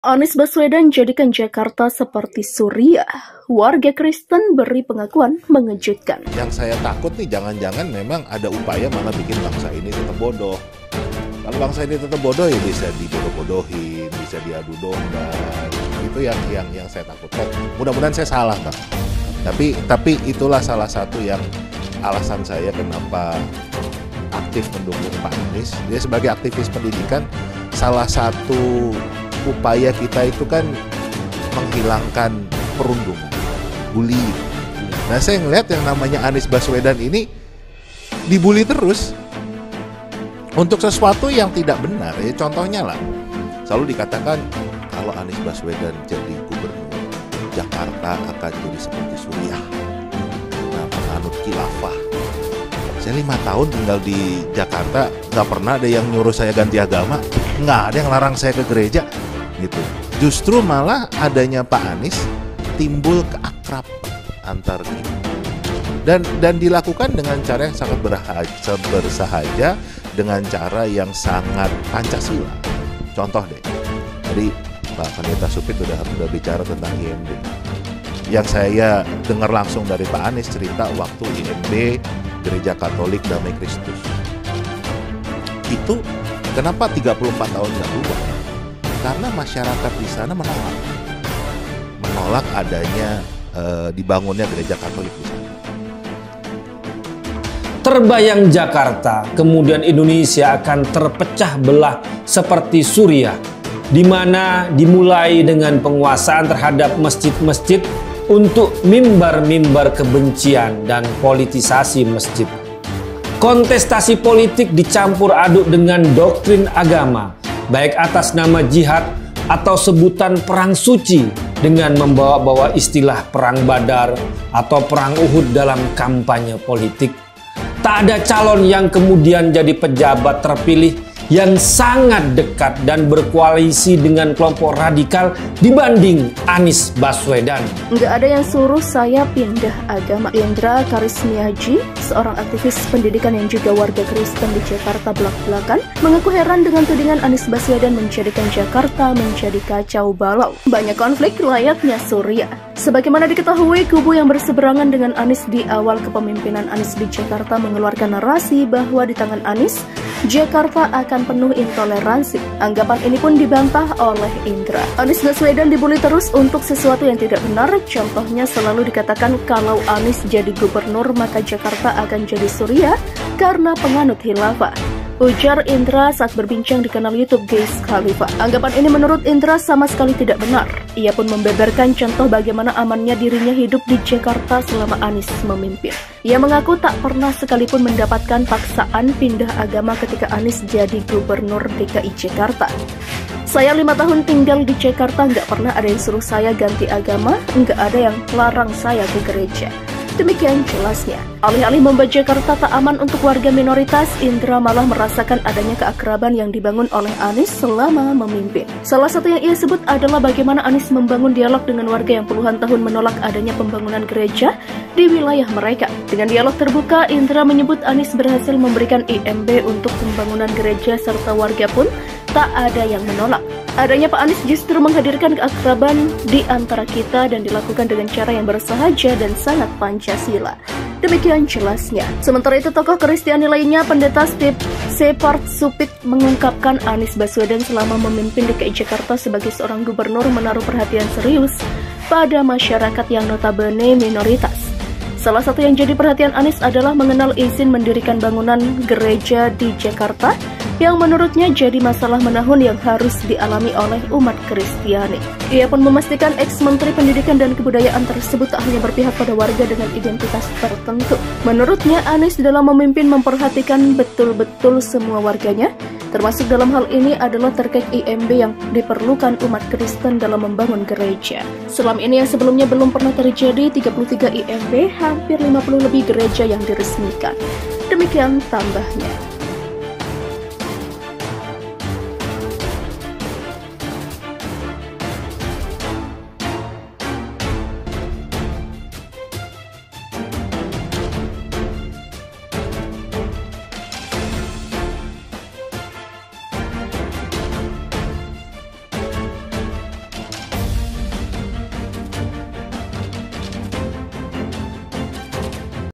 Anies Baswedan jadikan Jakarta seperti Suriah. Warga Kristen beri pengakuan mengejutkan. Yang saya takut nih, jangan-jangan memang ada upaya malah bikin bangsa ini tetap bodoh. Kalau bangsa ini tetap bodoh ya bisa dibodoh-bodohin, bisa diadu domba. Itu yang saya takutkan. Mudah-mudahan saya salah, Bang. Tapi itulah salah satu yang alasan saya kenapa aktif mendukung Pak Anies. Dia sebagai aktivis pendidikan, salah satu upaya kita itu kan menghilangkan perundungan, bullying. Nah, saya ngelihat yang namanya Anies Baswedan ini dibully terus untuk sesuatu yang tidak benar. Ya, contohnya lah, selalu dikatakan kalau Anies Baswedan jadi gubernur, Jakarta akan jadi seperti Suriah. Nah, menganut khilafah. Saya 5 tahun tinggal di Jakarta, nggak pernah ada yang nyuruh saya ganti agama, nggak ada yang larang saya ke gereja, gitu. Justru malah adanya Pak Anies timbul keakrab antar kita, dan dilakukan dengan cara yang sangat bersahaja, dengan cara yang sangat Pancasila. Contoh deh, tadi Pak Pendeta Supit udah bicara tentang IMB. Yang saya dengar langsung dari Pak Anies cerita waktu IMB Gereja Katolik Damai Kristus. Itu kenapa 34 tahun nggak berubah? Karena masyarakat di sana menolak adanya dibangunnya gereja Katolik di sana. Terbayang Jakarta, kemudian Indonesia akan terpecah belah seperti Suriah, di mana dimulai dengan penguasaan terhadap masjid-masjid untuk mimbar-mimbar kebencian dan politisasi masjid. Kontestasi politik dicampur aduk dengan doktrin agama, baik atas nama jihad atau sebutan perang suci dengan membawa-bawa istilah perang Badar atau perang Uhud dalam kampanye politik. Tak ada calon yang kemudian jadi pejabat terpilih yang sangat dekat dan berkoalisi dengan kelompok radikal dibanding Anies Baswedan. Nggak ada yang suruh saya pindah agama. Indra Karismiaji, seorang aktivis pendidikan yang juga warga Kristen di Jakarta belak-belakan, mengaku heran dengan tudingan Anies Baswedan menjadikan Jakarta menjadi kacau balau. Banyak konflik layaknya Suriah. Sebagaimana diketahui, kubu yang berseberangan dengan Anies di awal kepemimpinan Anies di Jakarta mengeluarkan narasi bahwa di tangan Anies, Jakarta akan penuh intoleransi. Anggapan ini pun dibantah oleh Indra. Anies Baswedan dibully terus untuk sesuatu yang tidak benar. Contohnya selalu dikatakan kalau Anies jadi gubernur maka Jakarta akan jadi Suriah karena penganut khilafah. Ujar Indra saat berbincang di kanal YouTube Geis Khalifa. Anggapan ini menurut Indra sama sekali tidak benar. Ia pun membeberkan contoh bagaimana amannya dirinya hidup di Jakarta selama Anies memimpin. Ia mengaku tak pernah sekalipun mendapatkan paksaan pindah agama ketika Anies jadi gubernur DKI Jakarta. Saya 5 tahun tinggal di Jakarta, nggak pernah ada yang suruh saya ganti agama, nggak ada yang larang saya ke gereja. Demikian jelasnya. Alih-alih membuat Jakarta tak aman untuk warga minoritas, Indra malah merasakan adanya keakraban yang dibangun oleh Anies selama memimpin. Salah satu yang ia sebut adalah bagaimana Anies membangun dialog dengan warga yang puluhan tahun menolak adanya pembangunan gereja di wilayah mereka. Dengan dialog terbuka, Indra menyebut Anies berhasil memberikan IMB untuk pembangunan gereja serta warga pun tak ada yang menolak. Adanya Pak Anies justru menghadirkan keakraban di antara kita dan dilakukan dengan cara yang bersahaja dan sangat Pancasila. Demikian jelasnya. Sementara itu, tokoh Kristiani lainnya, Pendeta Shepard Supit, mengungkapkan Anies Baswedan selama memimpin DKI Jakarta sebagai seorang gubernur menaruh perhatian serius pada masyarakat yang notabene minoritas. Salah satu yang jadi perhatian Anies adalah mengenal izin mendirikan bangunan gereja di Jakarta yang menurutnya jadi masalah menahun yang harus dialami oleh umat Kristiani. Ia pun memastikan ex-Menteri Pendidikan dan Kebudayaan tersebut tak hanya berpihak pada warga dengan identitas tertentu. Menurutnya, Anies dalam memimpin memperhatikan betul-betul semua warganya, termasuk dalam hal ini adalah terkait IMB yang diperlukan umat Kristen dalam membangun gereja. Selama ini yang sebelumnya belum pernah terjadi, 33 IMB, hampir 50 lebih gereja yang diresmikan. Demikian tambahnya.